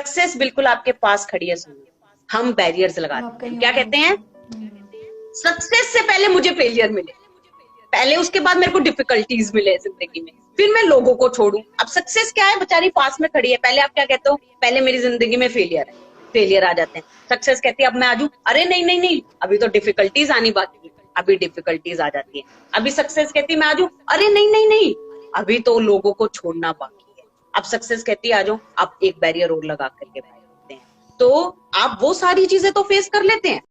Success बिल्कुल आपके पास खड़ी है सोनम, हम बैरियर्स लगाते हैं। क्या कहते हैं, सक्सेस से पहले मुझे फेलियर मिले, पहले उसके बाद मेरे को डिफिकल्टीज मिले जिंदगी में, फिर मैं लोगों को छोड़ूं। अब सक्सेस क्या है, बेचारी पास में खड़ी है, पहले आप क्या कहते हो, पहले मेरी जिंदगी में फेलियर है, फेलियर आ जाते हैं। सक्सेस कहती है अब मैं आ जाऊं, अरे नहीं नहीं नहीं, अभी तो डिफिकल्टीज आनी बाकी है, अभी डिफिकल्टीज आ जाती है। अभी सक्सेस कहती है मैं आ जाऊं, अरे नहीं नहीं नहीं, अभी तो लोगों को छोड़ना बाकी है। अब सक्सेस कहती है आ जाओ, आप एक बैरियर और लगा करके बैठ जाते हैं। तो आप वो सारी चीजें तो फेस कर लेते हैं।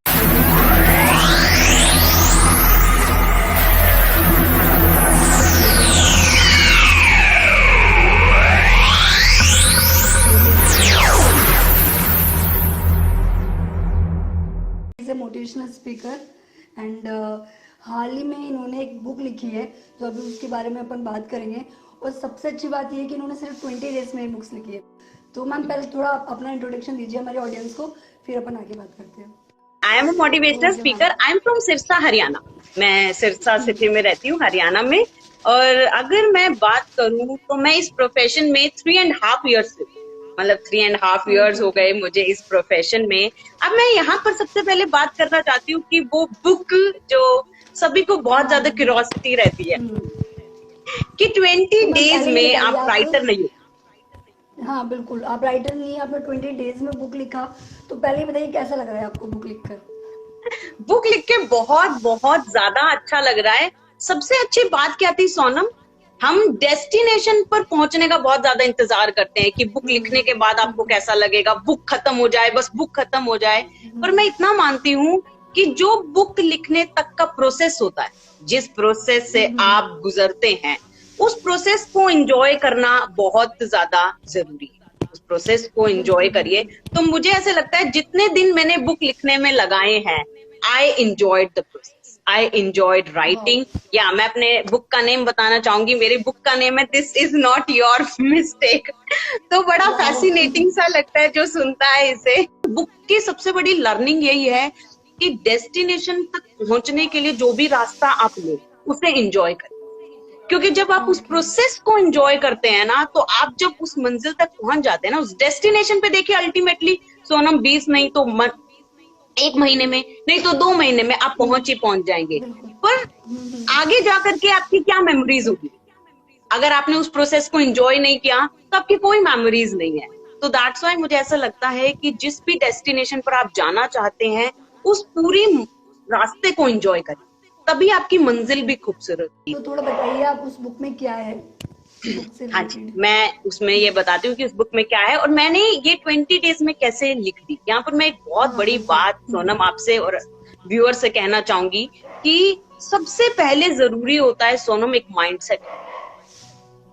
मोटिवेशनल स्पीकर एंड हाल ही में इन्होंने एक बुक लिखी है, तो अभी उसके बारे में अपन बात करेंगे। और सबसे अच्छी बात ये है कि इन्होंने सिर्फ 20 डेज में बुक्स लिखी है। तो मैम पहले थोड़ा अपना इंट्रोडक्शन दीजिए हमारे ऑडियंस को, फिर अपन आगे बात करते हैं। I am a motivational speaker, I am from Sirsa Haryana. मैं सिरसा सिटी में रहती हूँ, हरियाणा में। और अगर मैं बात करूँ तो मैं इस प्रोफेशन में 3.5 years से, मतलब 3.5 years हो गए मुझे इस प्रोफेशन में। अब मैं यहाँ पर सबसे पहले बात करना चाहती हूँ कि वो बुक जो सभी को बहुत ज्यादा क्यूरियोसिटी रहती है कि 20 डेज में आप राइटर नहीं हो। हाँ बिल्कुल, आप राइटर नहीं है, आपने 20 डेज में बुक लिखा। तो पहले बताइए कैसा लग रहा है आपको बुक लिखकर? बुक लिख के बहुत बहुत ज्यादा अच्छा लग रहा है। सबसे अच्छी बात क्या थी सोनम, हम डेस्टिनेशन पर पहुंचने का बहुत ज्यादा इंतजार करते हैं कि बुक लिखने के बाद आपको कैसा लगेगा, बुक खत्म हो जाए, बस बुक खत्म हो जाए। पर मैं इतना मानती हूँ कि जो बुक लिखने तक का प्रोसेस होता है, जिस प्रोसेस से आप गुजरते हैं, उस प्रोसेस को एंजॉय करना बहुत ज्यादा जरूरी है। उस प्रोसेस को एंजॉय करिए। तो मुझे ऐसे लगता है जितने दिन मैंने बुक लिखने में लगाए हैं, I enjoyed the process, I enjoyed writing. या मैं अपने बुक का नेम बताना चाहूंगी, मेरी बुक का नेम है this is not your mistake. तो बड़ा फैसिनेटिंग सा लगता है जो सुनता है इसे। बुक की सबसे बड़ी लर्निंग यही है कि डेस्टिनेशन तक पहुंचने के लिए जो भी रास्ता आप ले, उसे एंजॉय करें। क्योंकि जब आप उस प्रोसेस को एंजॉय करते हैं ना, तो आप जब उस मंजिल तक पहुंच जाते हैं ना, उस डेस्टिनेशन पे, देखिए अल्टीमेटली सोनम 20 नहीं तो 1 महीने में, नहीं तो 2 महीने में आप पहुंच जाएंगे। पर आगे जाकर के आपकी क्या मेमोरीज होगी? अगर आपने उस प्रोसेस को एंजॉय नहीं किया तो आपकी कोई मेमोरीज नहीं है। तो दैट्स व्हाई मुझे ऐसा लगता है कि जिस भी डेस्टिनेशन पर आप जाना चाहते हैं, उस पूरी रास्ते को एंजॉय करें, तभी आपकी मंजिल भी खूबसूरत है। तो थोड़ा बताइए आप उस बुक में क्या है? हाँ जी, मैं उसमें ये बताती हूँ कि उस बुक में क्या है और मैंने ये 20 डेज में कैसे लिख दी। यहाँ पर मैं एक बहुत बड़ी बात सोनम आपसे और व्यूअर से कहना चाहूंगी कि सबसे पहले जरूरी होता है सोनम एक mindset.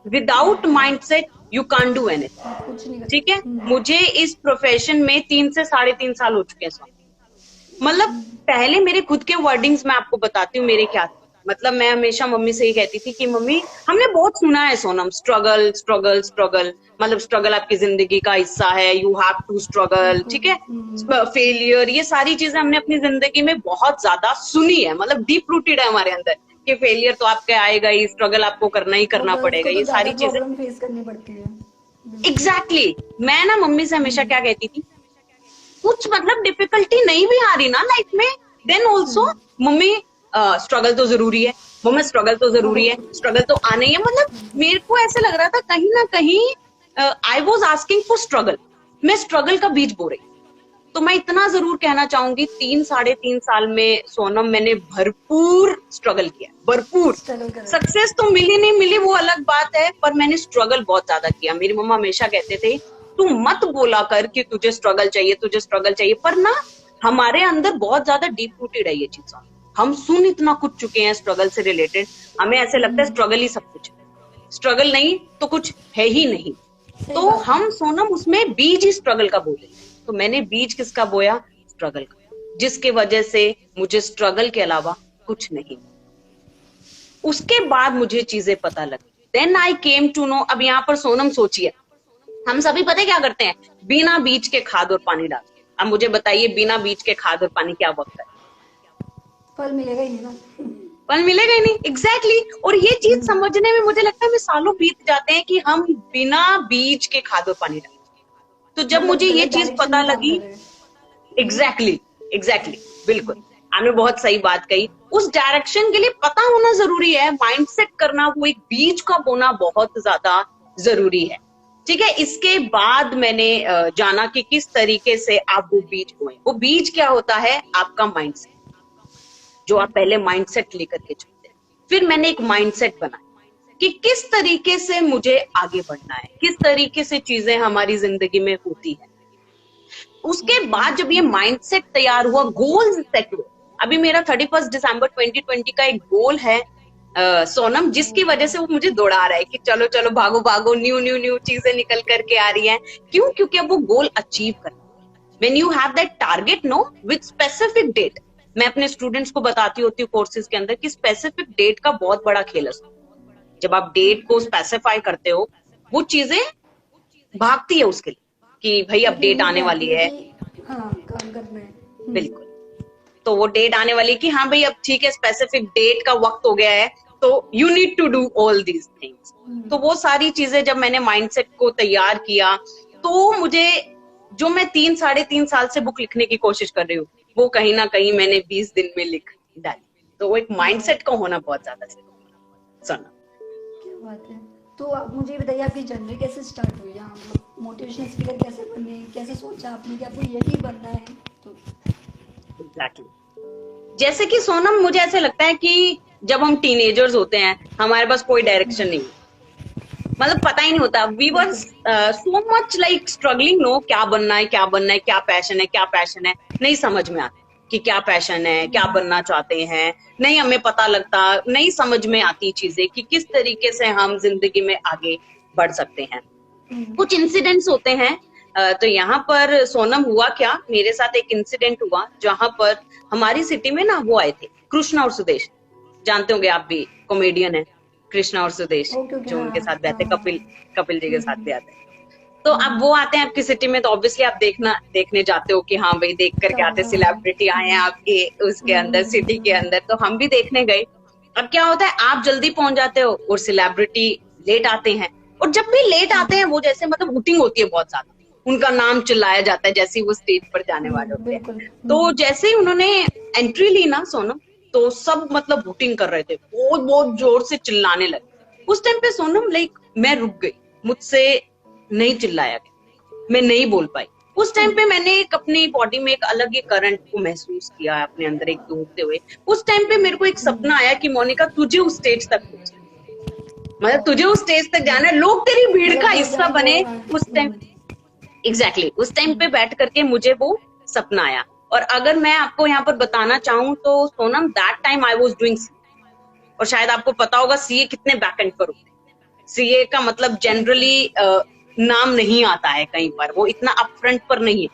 Without mindset you can't do anything. ठीक है, मुझे इस प्रोफेशन में 3 से 3.5 साल हो चुके हैं सोनम। मतलब पहले मेरे खुद के वर्डिंग्स मैं आपको बताती हूँ मेरे क्या थे। मतलब मैं हमेशा मम्मी से ही कहती थी कि मम्मी, हमने बहुत सुना है सोनम, स्ट्रगल स्ट्रगल स्ट्रगल, मतलब स्ट्रगल आपकी जिंदगी का हिस्सा है, यू हैव टू स्ट्रगल। ठीक है, फेलियर, ये सारी चीजें हमने अपनी जिंदगी में बहुत ज्यादा सुनी है, मतलब डीप रूटेड है हमारे अंदर कि फेलियर तो आपके आएगा ही, स्ट्रगल आपको करना ही करना पड़ेगा, ये सारी चीजें फेस करनी पड़ती है। एग्जैक्टली। मैं ना मम्मी से हमेशा क्या कहती थी, कुछ मतलब डिफिकल्टी नहीं भी आ रही ना लाइफ में, देन ऑल्सो मम्मी स्ट्रगल तो जरूरी है, मम्मी स्ट्रगल तो जरूरी है, स्ट्रगल तो आना ही है। मतलब मेरे को ऐसे लग रहा था कहीं ना कहीं I was asking for struggle, मैं स्ट्रगल का बीज बो रही। तो मैं इतना जरूर कहना चाहूंगी, 3-3.5 साल में सोनम मैंने भरपूर स्ट्रगल किया, भरपूर। सक्सेस तो मिली नहीं मिली वो अलग बात है, पर मैंने स्ट्रगल बहुत ज्यादा किया। मेरी मम्मा हमेशा कहते थे तू मत बोला कर कि तुझे स्ट्रगल चाहिए, तुझे स्ट्रगल चाहिए, पर ना हमारे अंदर बहुत ज्यादा डीप रूटेड है ये चीज। हम सुन इतना कुछ चुके हैं स्ट्रगल से रिलेटेड, हमें ऐसे लगता है स्ट्रगल ही सब कुछ है, स्ट्रगल नहीं तो कुछ है ही नहीं। तो हम सोनम उसमें बीज ही स्ट्रगल का बोले। तो मैंने बीज किसका बोया? स्ट्रगल का, जिसके वजह से मुझे स्ट्रगल के अलावा कुछ नहीं। उसके बाद मुझे चीजें पता लगी, then I came to know. अब यहाँ पर सोनम सोचिए, हम सभी पता है क्या करते हैं, बिना बीज के खाद और पानी डालते हैं। अब मुझे बताइए बिना बीज के खाद और पानी क्या वक्त है? फल मिलेगा ही नहीं ना, फल मिलेगा ही नहीं। एग्जैक्टली। और ये चीज समझने में मुझे लगता है सालों बीत जाते हैं कि हम बिना बीज के खाद और पानी डालते हैं। तो जब मतलब मुझे ये गलत चीज डायरेक्शन पता में काम लगी, कर रहे हैं। एग्जैक्टली बिल्कुल, आपने बहुत सही बात कही। उस डायरेक्शन के लिए पता होना जरूरी है, माइंडसेट करना, वो एक बीज का बोना बहुत ज्यादा जरूरी है। ठीक है, इसके बाद मैंने जाना कि किस तरीके से आप वो बीज बोएं। वो बीज क्या होता है? आपका माइंडसेट, जो आप पहले माइंडसेट लेकर के चलते हैं। फिर मैंने एक माइंडसेट बनाया कि किस तरीके से मुझे आगे बढ़ना है, किस तरीके से चीजें हमारी जिंदगी में होती है। उसके बाद जब ये माइंडसेट तैयार हुआ, गोल्स सेट हुए। अभी मेरा 31 दिसंबर 2020 का एक गोल है सोनम, जिसकी वजह से वो मुझे दौड़ा रहा है कि चलो चलो भागो भागो, न्यू न्यू न्यू चीजें निकल करके आ रही हैं। क्यों? क्योंकि अब वो गोल अचीव करना। When you have that target no with specific date, मैं अपने स्टूडेंट्स को बताती होती हूँ कोर्सेज के अंदर कि स्पेसिफिक डेट का बहुत बड़ा खेल है। जब आप डेट को स्पेसिफाई करते हो, वो चीजें भागती है उसके लिए कि भाई अब एक डेट लिमिट आने रहती वाली है है। कि हाँ काम करना है। बिल्कुल, तो वो डेट आने वाली है कि हाँ भाई अब ठीक है, स्पेसिफिक डेट का वक्त हो गया है, तो you need to do all these things. तो वो सारी चीजें जब मैंने माइंडसेट को तैयार किया, तो मुझे जो मैं 3 साढ़े 3 साल से बुक लिखने की कोशिश कर रही हूँ, वो कहीं ना कहीं मैंने 20 दिन में लिख डाली। तो वो एक माइंडसेट का होना बहुत ज्यादा सुना। क्या बात है। तो आप मुझे ये बताइए आपकी जर्नी कैसे स्टार्ट हुई? यहाँ मतलब मोटिवेशनल स्पीकर कैसे बने, कैसे सोचा आपने कि आपको यही बनना है? तो एग्जैक्टली, जैसे कि सोनम, मुझे ऐसे लगता है कि जब हम टीनेजर्स होते हैं, हमारे पास कोई डायरेक्शन नहीं, मतलब पता ही नहीं होता। We were so much like struggling, no क्या बनना है, क्या बनना है, क्या पैशन है, क्या पैशन है, नहीं समझ में आता कि क्या पैशन है, क्या बनना चाहते हैं, नहीं हमें पता लगता, नहीं समझ में आती चीजें कि किस तरीके से हम जिंदगी में आगे बढ़ सकते हैं। कुछ इंसिडेंट्स होते हैं। तो यहाँ पर सोनम हुआ क्या, मेरे साथ एक इंसिडेंट हुआ जहां पर हमारी सिटी में ना वो आए थे, कृष्णा और सुदेश, जानते होंगे आप भी, कॉमेडियन है कृष्णा और सुदेश, ओके ओके, जो हाँ उनके साथ भी आते, हाँ कपिल जी के साथ भी आते हैं। तो अब वो आते हैं आपकी सिटी में, तो ऑब्वियसली आप देखने जाते हो कि हाँ भाई देख करके आते, सेलिब्रिटी आए हैं आपके उसके अंदर, सिटी के अंदर, तो हम भी देखने गए। अब क्या होता है, आप जल्दी पहुंच जाते हो और सेलिब्रिटी लेट आते हैं। और जब भी लेट आते हैं, वो जैसे मतलब वोटिंग होती है बहुत ज्यादा, उनका नाम चिल्लाया जाता है जैसे ही वो स्टेज पर जाने वाले होते हैं। बिल्कुल। तो जैसे ही उन्होंने एंट्री ली ना सोनम, तो सब मतलब वोटिंग कर रहे थे, बहुत बहुत जोर से चिल्लाने लगे। उस टाइम पे सोनम लाइक मैं रुक गई, मुझसे नहीं चिल्लाया गया, मैं नहीं बोल पाई। उस टाइम पे मैंने एक अपनी बॉडी में एक अलग ही करंट को महसूस किया, अपने अंदर एक दौड़ते हुए। उस टाइम पे मेरे को एक सपना आया कि मोनिका तुझे उस स्टेज तक पहुंचना, मतलब तुझे उस स्टेज तक जाना है, लोग तेरी भीड़ का मतलब वो हिस्सा जाएंगे बने। वो उस टाइम एग्जैक्टली उस टाइम पे बैठ करके मुझे वो सपना आया। और अगर मैं आपको यहाँ पर बताना चाहूँ तो Sonam, that time I was doing, और शायद आपको पता होगा सीए कितने बैक एंड पर होते हैं। सीए का मतलब जनरली नाम नहीं आता है कहीं पर, वो इतना अपफ्रंट पर नहीं है।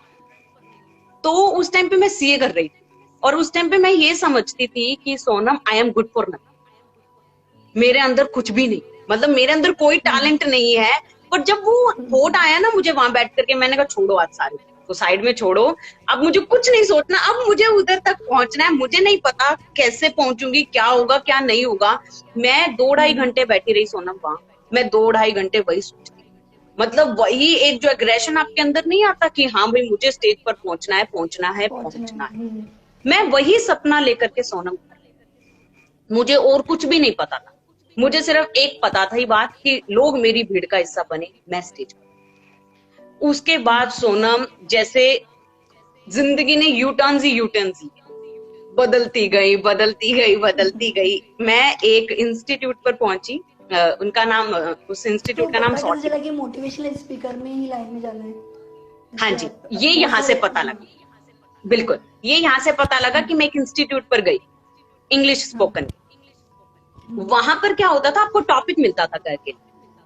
तो उस टाइम पे मैं सीए कर रही थी, और उस टाइम पे मैं ये समझती थी कि Sonam I am good for nothing, मेरे अंदर कुछ भी नहीं, मतलब मेरे अंदर कोई टैलेंट नहीं है। पर जब वो थॉट आया ना मुझे वहां बैठ करके, मैंने कहा छोड़ो आज सारे तो साइड में छोड़ो, अब मुझे कुछ नहीं सोचना, अब मुझे उधर तक पहुंचना है। मुझे नहीं पता कैसे पहुंचूंगी, क्या होगा क्या नहीं होगा। मैं 2 ढाई घंटे बैठी रही सोनम वहां, मैं 2 ढाई घंटे वही सोचती, मतलब वही एक जो एग्रेशन आपके अंदर नहीं आता कि हाँ भाई मुझे स्टेज पर पहुंचना है, पहुंचना है, पहुंचना है। मैं वही सपना लेकर के सोनम, मुझे और कुछ भी नहीं पता था, मुझे सिर्फ एक पता था ही बात कि लोग मेरी भीड़ का हिस्सा बने, मैं स्टेज पर। उसके बाद सोनम, जैसे जिंदगी ने यू टर्न्स ही बदलती गई बदलती गई बदलती गई। मैं एक इंस्टीट्यूट पर पहुंची, उनका नाम, उस तो इंस्टीट्यूट का नाम पता कैसे सॉटी। चला कि मोटिवेशनल स्पीकर में ही लाइन में जाना है? हाँ जैसे जी, आप ये बहुत यहाँ से सारे पता लगा, बिल्कुल ये यहाँ से पता लगा कि मैं एक इंस्टीट्यूट पर गई, इंग्लिश स्पोकन। वहां पर क्या होता था, आपको टॉपिक मिलता था करके,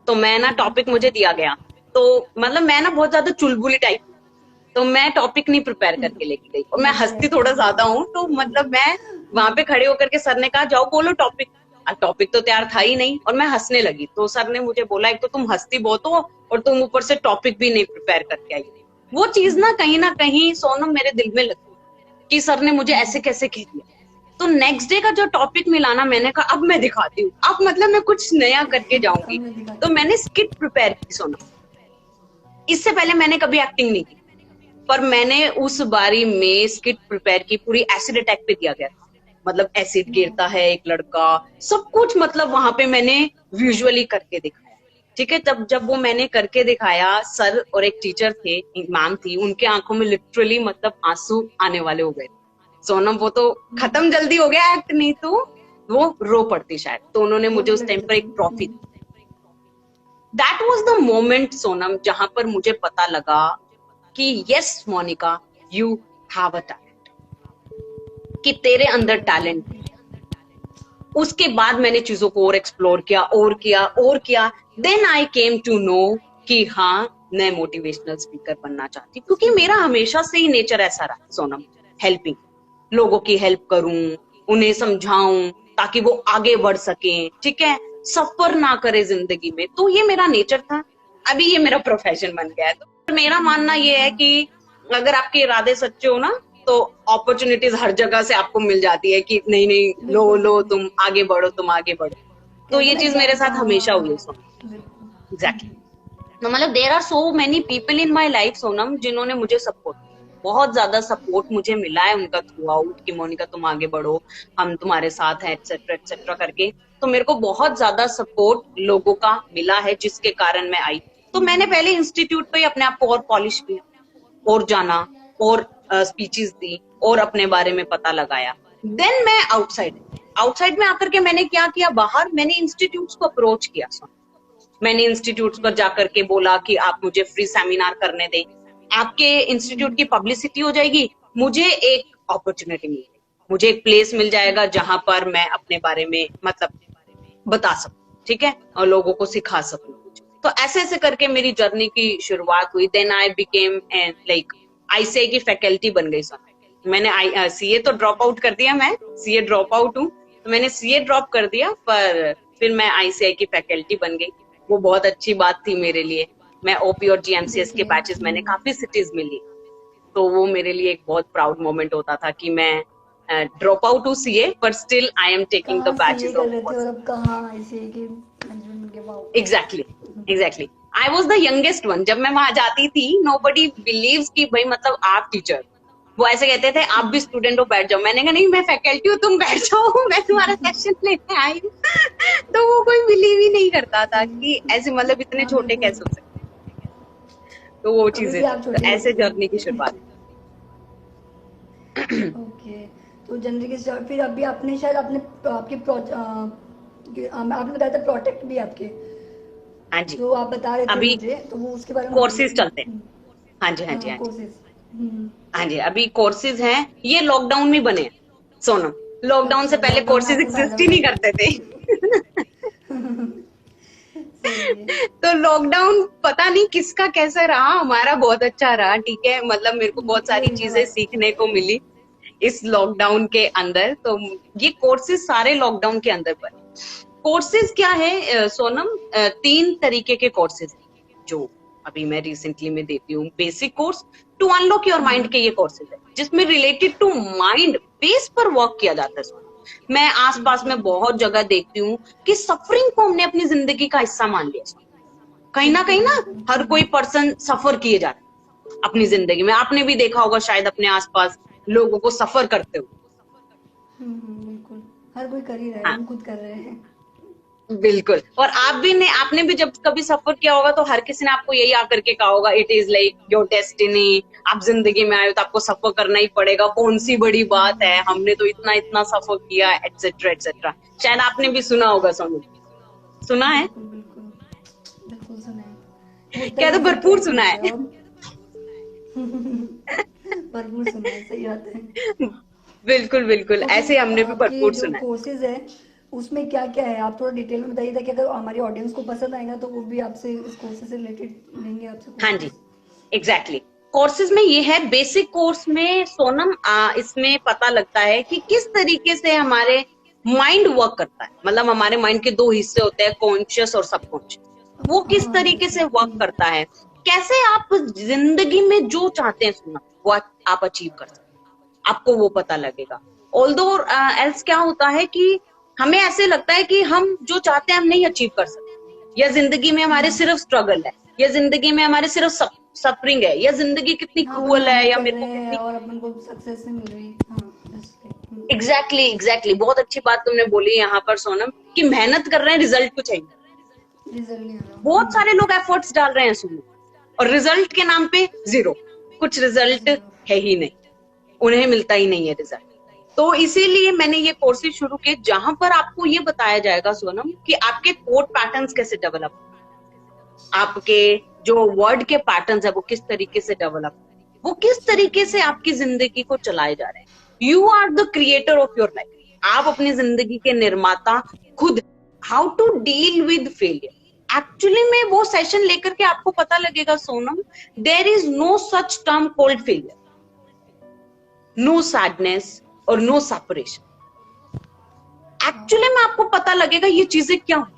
तो मैं ना टॉपिक मुझे दिया गया, तो मतलब मैं ना बहुत ज्यादा चुलबुली टाइप, तो मैं टॉपिक नहीं प्रिपेयर करके लेके गई, और मैं हंसती थोड़ा ज्यादा हूँ, तो मतलब मैं वहां पे खड़े होकर के सर ने कहा जाओ बोलो टॉपिक। टॉपिक तो तैयार था ही नहीं, और मैं हंसने लगी, तो सर ने मुझे बोला एक तो तुम हंसती बहुत हो, और तुम ऊपर से टॉपिक भी नहीं प्रिपेयर करके आई। वो चीज ना कहीं सोनम मेरे दिल में लगी कि सर ने मुझे ऐसे कैसे कह दिया। तो नेक्स्ट डे का जो टॉपिक मिला ना, मैंने कहा अब मैं दिखाती हूँ, अब मतलब मैं कुछ नया करके जाऊंगी। तो मैंने स्किट प्रिपेयर की सोनम, इससे पहले मैंने कभी एक्टिंग नहीं की, पर मैंने उस बारी में स्किट प्रिपेयर की, पूरी एसिड अटैक पे दिया गया था, मतलब एसिड गिरता है एक लड़का, सब कुछ, मतलब वहां पे मैंने विजुअली करके दिखाया। ठीक है, तब जब वो मैंने करके दिखाया, सर और एक टीचर थे, मैम थी, उनके आंखों में लिटरली मतलब आंसू आने वाले हो गए। सोनम वो तो खत्म जल्दी हो गया एक्ट, नहीं तो वो रो पड़ती शायद। तो उन्होंने मुझे उस टाइम पर एक ट्रॉफी दी। That was the moment Sonam, जहां पर मुझे पता लगा कि yes Monika, you have a talent, कि तेरे अंदर टैलेंट। उसके बाद मैंने चीजों को और एक्सप्लोर किया और किया और किया। Then I came to know कि हाँ, मैं मोटिवेशनल स्पीकर बनना चाहती, क्योंकि मेरा हमेशा से ही नेचर ऐसा रहा सोनम, हेल्पिंग, लोगों की हेल्प करूं, उन्हें समझाऊं ताकि वो आगे बढ़ सके, ठीक है, सफर ना करे जिंदगी में। तो ये मेरा नेचर था, अभी ये मेरा प्रोफेशन बन गया है। तो मेरा मानना ये है कि अगर आपके इरादे सच्चे हो ना, तो अपॉर्चुनिटीज हर जगह से आपको मिल जाती है कि नहीं नहीं, लो लो, तुम आगे बढ़ो, तुम आगे बढ़ो। तो ये चीज मेरे साथ हमेशा हुई है सोनम। एग्जैक्टली। तो मतलब there are so many people in my life Sonam, जिन्होंने मुझे सपोर्ट, बहुत ज्यादा सपोर्ट मुझे मिला है उनका थ्रू आउट, कि मोनिका तुम आगे बढ़ो, हम तुम्हारे साथ हैं, एक्सेट्रा एक्सेट्रा करके। तो मेरे को बहुत ज्यादा सपोर्ट लोगों का मिला है, जिसके कारण मैं आई। तो मैंने पहले इंस्टीट्यूट पे ही अपने आप को और पॉलिश किया, और जाना, और स्पीचेस दी, और अपने बारे में पता लगाया। देन मैं आउटसाइड में आकर के मैंने क्या किया, बाहर मैंने इंस्टीट्यूट्स को अप्रोच किया। मैंने इंस्टीट्यूट्स पर जाकर के बोला कि आप मुझे फ्री सेमिनार करने दें, आपके इंस्टीट्यूट की पब्लिसिटी हो जाएगी, मुझे एक अपॉर्चुनिटी मिलेगी, मुझे एक प्लेस मिल जाएगा जहां पर मैं अपने बारे में मतलब बता सकूं, ठीक है, और लोगों को सिखा सकूं। तो ऐसे ऐसे करके मेरी जर्नी की शुरुआत हुई। Then I became like ICI की फैकल्टी बन गई। सर मैंने सीए तो ड्रॉप आउट कर दिया, मैं सीए ड्रॉप आउट हूँ, तो मैंने सीए ड्रॉप कर दिया, पर फिर मैं आईसीआई की फैकल्टी बन गई। वो बहुत अच्छी बात थी मेरे लिए। मैं ओपी और जीएमसीएस के बैचेस मैंने काफी सिटीज में ली, तो वो मेरे लिए एक बहुत प्राउड मोमेंट होता था कि मैं ड्रॉप आउट हूँ सीए, पर still I am taking the batches of. Exactly I was the youngest one. जब मैं वहां जाती थी, नोबडी बिलीव्स कि भाई मतलब आप टीचर, वो ऐसे कहते थे आप भी स्टूडेंट हो, बैठ जाओ। मैंने कहा नहीं, मैं फैकल्टी हूँ, तुम बैठ जाओ, मैं तुम्हारा सेशन लेने आई हूँ। तो वो कोई बिलीव ही नहीं करता था कि ऐसे मतलब इतने छोटे कैसे हो सकते। तो वो चीजें, तो ऐसे जर्नी की शुरुआत। ओके, तो जर्नी की फिर अभी आपने शायद आपने आपके आपने बताया था प्रोजेक्ट भी आपके, हाँ जी, जो आप बता रहे थे अभी मुझे, तो वो उसके बारे में कोर्सेज चलते हैं। हाँ जी, हाँ जी, हाँ जी, कोर्सेज। हाँ जी, अभी कोर्सेज हैं, ये लॉकडाउन में बने सोनम। लॉकडाउन से पहले कोर्सेज एग्जिस्ट ही नहीं करते थे। तो लॉकडाउन पता नहीं किसका कैसा रहा, हमारा बहुत अच्छा रहा, ठीक है, मतलब मेरे को बहुत सारी चीजें सीखने को मिली इस लॉकडाउन के अंदर। तो ये कोर्सेज सारे लॉकडाउन के अंदर बने। कोर्सेज क्या है सोनम, 3 तरीके के कोर्सेज जो अभी मैं रिसेंटली में देती हूँ। Basic course, to unlock your mind के ये कोर्सेज है, जिसमें रिलेटेड टू माइंड बेस पर वर्क किया जाता है। मैं आसपास में बहुत जगह देखती हूँ कि सफरिंग को हमने अपनी जिंदगी का हिस्सा मान लिया। कहीं ना हर कोई पर्सन सफर किए जाता है अपनी जिंदगी में। आपने भी देखा होगा शायद अपने आसपास लोगों को सफर करते हुए। बिल्कुल, हर कोई कर ही रहा है। हाँ। हम खुद कर रहे हैं। बिल्कुल, और आपने भी जब कभी सफर किया होगा, तो हर किसी ने आपको यही आकर के कहा होगा, it is like your destiny, आप जिंदगी में आए हो तो आपको सफर करना ही पड़ेगा, कौन सी बड़ी बात है, हमने तो इतना इतना सफर किया, एटसेट्रा एटसेट्रा। शायद आपने भी सुना होगा। सुना है? बिल्कुल सुना है। क्या तो भरपूर सुना है। भरपूर सुना है, सही बात है। बिल्कुल बिल्कुल, ऐसे हमने भी भरपूर सुना है। कोर्सेज है उसमें क्या क्या है, आप थोड़ा डिटेल में बताइए, ताकि अगर हमारी ऑडियंस को पसंद आएगा तो वो भी आपसे इस कोर्सेज से रिलेटेड लेंगे आपसे। हाँ जी, एग्जैक्टली। कोर्सेज में ये है, बेसिक कोर्स में सोनम इसमें पता लगता है कि किस तरीके से हमारे माइंड वर्क करता है। मतलब हमारे माइंड के 2 हिस्से होते हैं, कॉन्शियस और सबकॉन्शियस। वो किस तरीके से वर्क करता है, कैसे आप जिंदगी में जो चाहते हैं सुना वो आप अचीव कर सकते हैं, आपको वो पता लगेगा। ऑल्दो एल्स क्या होता है कि हमें ऐसे लगता है कि हम जो चाहते हैं हम नहीं अचीव कर सकते, या जिंदगी में हमारे सिर्फ स्ट्रगल है। या जिंदगी में हमारे सिर्फ सफरिंग है, या जिंदगी कितनी क्रूअल है, या मेरे को कितनी और अपन को सक्सेस नहीं मिल रही। हाँ, एग्जैक्टली बहुत अच्छी बात तुमने बोली यहाँ पर सोनम, कि मेहनत कर रहे हैं, रिजल्ट कुछ है नहीं। रिजल्ट नहीं आ रहा। बहुत सारे लोग एफर्ट्स डाल रहे हैं सोनम, और रिजल्ट के नाम पे जीरो, कुछ रिजल्ट है ही नहीं, उन्हें मिलता ही नहीं है रिजल्ट। तो इसीलिए मैंने ये कोर्सेज शुरू किए जहां पर आपको ये बताया जाएगा सोनम कि आपके थॉट पैटर्न्स कैसे डेवलप, आपके जो वर्ड के पैटर्न्स है वो किस तरीके से डेवलप, वो किस तरीके से आपकी जिंदगी को चलाए जा रहे हैं। You are the creator of your life, आप अपनी जिंदगी के निर्माता खुद। How to deal with failure, actually में वो सेशन लेकर के आपको पता लगेगा Sonam, there is no such term called failure, no sadness और नो सेपरेशन। एक्चुअली में आपको पता लगेगा ये चीजें क्या होती।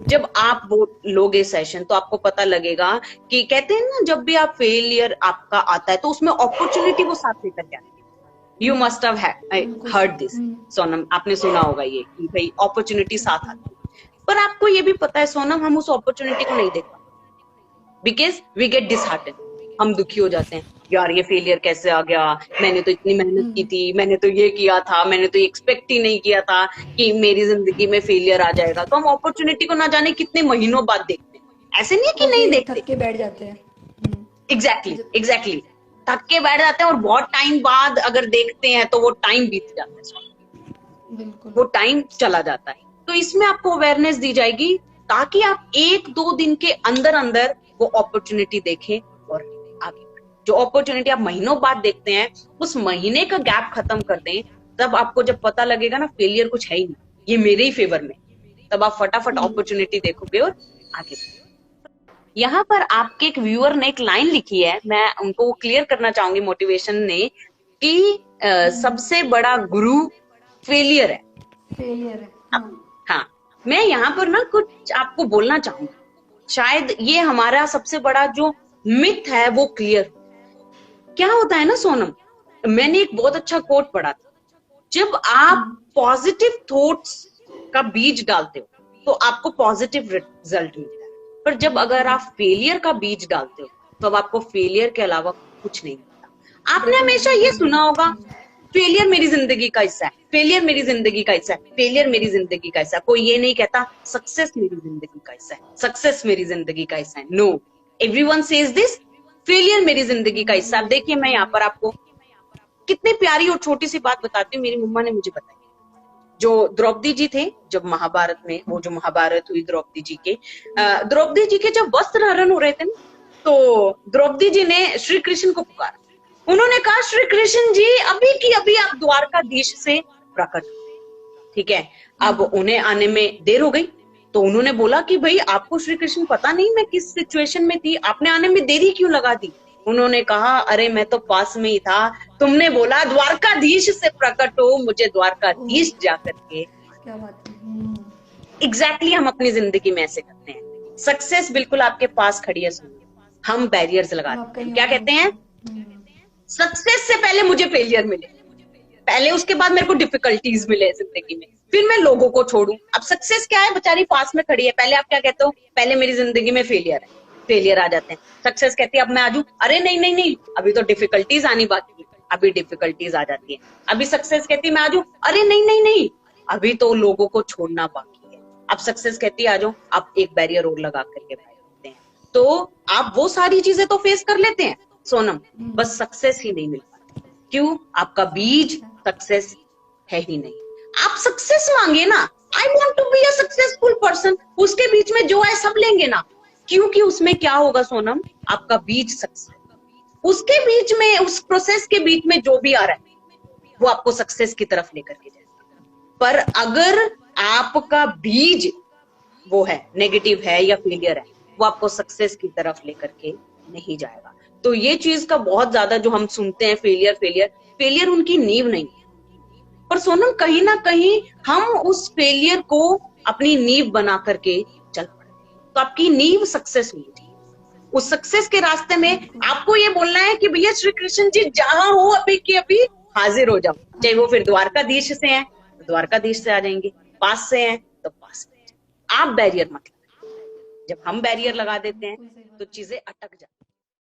जब आप वो लोगे सेशन तो आपको पता लगेगा कि कहते हैं ना, जब भी आप फेलियर आपका आता है तो उसमें अपॉर्चुनिटी वो साथ लेकर के आती है। You must have heard this Sonam, आपने सुना होगा ये कि भाई अपॉर्चुनिटी साथ आती है। पर आपको ये भी पता है सोनम, हम उस अपॉर्चुनिटी को नहीं देख पाते, बिकॉज वी गेट डिसहार्टेंड, हम दुखी हो जाते हैं, यार ये फेलियर कैसे आ गया, मैंने तो इतनी मेहनत की थी, मैंने तो ये किया था, मैंने तो एक्सपेक्ट ही नहीं किया था कि मेरी जिंदगी में फेलियर आ जाएगा। तो हम अपॉर्चुनिटी को ना जाने कितने महीनों बाद देखते हैं, ऐसे नहीं कि नहीं देखते, थक के बैठ जाते हैं। एग्जैक्टली थक के बैठ जाते हैं, और बहुत टाइम बाद अगर देखते हैं तो वो टाइम बीत जाता है, बिल्कुल वो टाइम चला जाता है। तो इसमें आपको अवेयरनेस दी जाएगी ताकि आप 1-2 दिन के अंदर अंदर वो अपॉर्चुनिटी देखें और आगे। जो अपॉर्चुनिटी आप महीनों बाद देखते हैं, उस महीने का गैप खत्म कर दें। तब आपको जब पता लगेगा ना फेलियर कुछ है ही नहीं, ये मेरे ही फेवर में, तब आप फटाफट अपॉर्चुनिटी देखोगे और आगे। यहाँ पर आपके एक व्यूअर ने एक लाइन लिखी है, मैं उनको क्लियर करना चाहूंगी मोटिवेशन ने, कि सबसे बड़ा गुरु फेलियर है। फेलियर है। हाँ, मैं यहाँ पर ना कुछ आपको बोलना चाहूंगी, शायद ये हमारा सबसे बड़ा जो मिथ है वो क्लियर। क्या होता है ना सोनम, मैंने एक बहुत अच्छा कोट पढ़ा था, जब आप पॉजिटिव थॉट्स का बीज डालते हो तो आपको पॉजिटिव रिजल्ट मिलता है, पर जब अगर आप फेलियर का बीज डालते हो तो अब आपको फेलियर के अलावा कुछ नहीं मिलता। आपने हमेशा ये सुना होगा, फेलियर मेरी जिंदगी का हिस्सा है, फेलियर मेरी जिंदगी का हिस्सा है, फेलियर मेरी जिंदगी का हिस्सा है। कोई ये नहीं कहता सक्सेस मेरी जिंदगी का हिस्सा है, सक्सेस मेरी जिंदगी का हिस्सा है। No, everyone says this, failure मेरी जिंदगी का हिस्सा। देखिए मैं यहाँ पर आपको कितनी प्यारी और छोटी सी बात बताती हूँ, मेरी मम्मा ने मुझे बताई। जो द्रौपदी जी थे, जब महाभारत में वो जो महाभारत हुई द्रौपदी जी के जब वस्त्र हरण हो रहे थे ना, तो द्रौपदी जी ने श्री कृष्ण को पुकारा। उन्होंने कहा, श्री कृष्ण जी अभी की अभी आप द्वारकाधीश से प्रकट, ठीक है। अब उन्हें आने में देर हो गई, तो उन्होंने बोला कि भाई आपको श्री कृष्ण पता नहीं मैं किस सिचुएशन में थी, आपने आने में देरी क्यों लगा दी। उन्होंने कहा, अरे मैं तो पास में ही था, तुमने बोला द्वारकाधीश से प्रकट हो, मुझे द्वारकाधीश जाकर के। क्या बात है। एग्जैक्टली हम अपनी जिंदगी में ऐसे करते हैं। सक्सेस बिल्कुल आपके पास खड़ी है, हम बैरियर्स लगाते हैं। क्या कहते हैं, सक्सेस से पहले मुझे फेलियर मिले, पहले उसके बाद मेरे को डिफिकल्टीज मिले जिंदगी में, फिर मैं लोगों को छोड़ूं। अब सक्सेस क्या है, बेचारी पास में खड़ी है, पहले आप क्या कहते हो, पहले मेरी जिंदगी में फेलियर है, फेलियर आ जाते हैं। सक्सेस कहती है अब मैं आजू, अरे नहीं नहीं नहीं, अभी तो डिफिकल्टीज आनी बाकी है, अभी डिफिकल्टीज आ जाती है। अभी सक्सेस कहती है मैं आजू, अरे नहीं नहीं नहीं, अभी तो लोगों को छोड़ना बाकी है। अब सक्सेस कहती है आ जाओ, आप एक बैरियर और लगा करके बैठते हैं। तो आप वो सारी चीजें तो फेस कर लेते हैं सोनम, बस सक्सेस ही नहीं मिल पाती। क्यों, आपका बीज सक्सेस है ही नहीं। आप सक्सेस मांगे ना, I want to be a successful person, उसके बीच में जो है सब लेंगे ना, क्योंकि उसमें क्या होगा सोनम, आपका बीज सक्सेस, उसके बीच में, उस प्रोसेस के बीच में जो भी आ रहा है वो आपको सक्सेस की तरफ लेकर के जाएगा। पर अगर आपका बीज वो है नेगेटिव है या फेलियर है, वो आपको सक्सेस की तरफ लेकर के नहीं जाएगा। तो ये चीज का बहुत ज्यादा जो हम सुनते हैं, फेलियर फेलियर फेलियर उनकी नींव नहीं है। पर सोनम कहीं ना कहीं हम उस फेलियर को अपनी नींव बना करके चल पड़े, तो आपकी नींव सक्सेस होनी चाहिए। उस सक्सेस के रास्ते में आपको ये बोलना है कि भैया श्री कृष्ण जी जहां हो अभी के अभी हाजिर हो जाओ, चाहे वो फिर द्वारकाधीश से हैं तो द्वारकाधीश से आ जाएंगे, पास से हैं तो पास से। आप बैरियर मत लगाइए, जब हम बैरियर लगा देते हैं बिल्कुल सही बात तो है। चीजें अटक जाती हैं।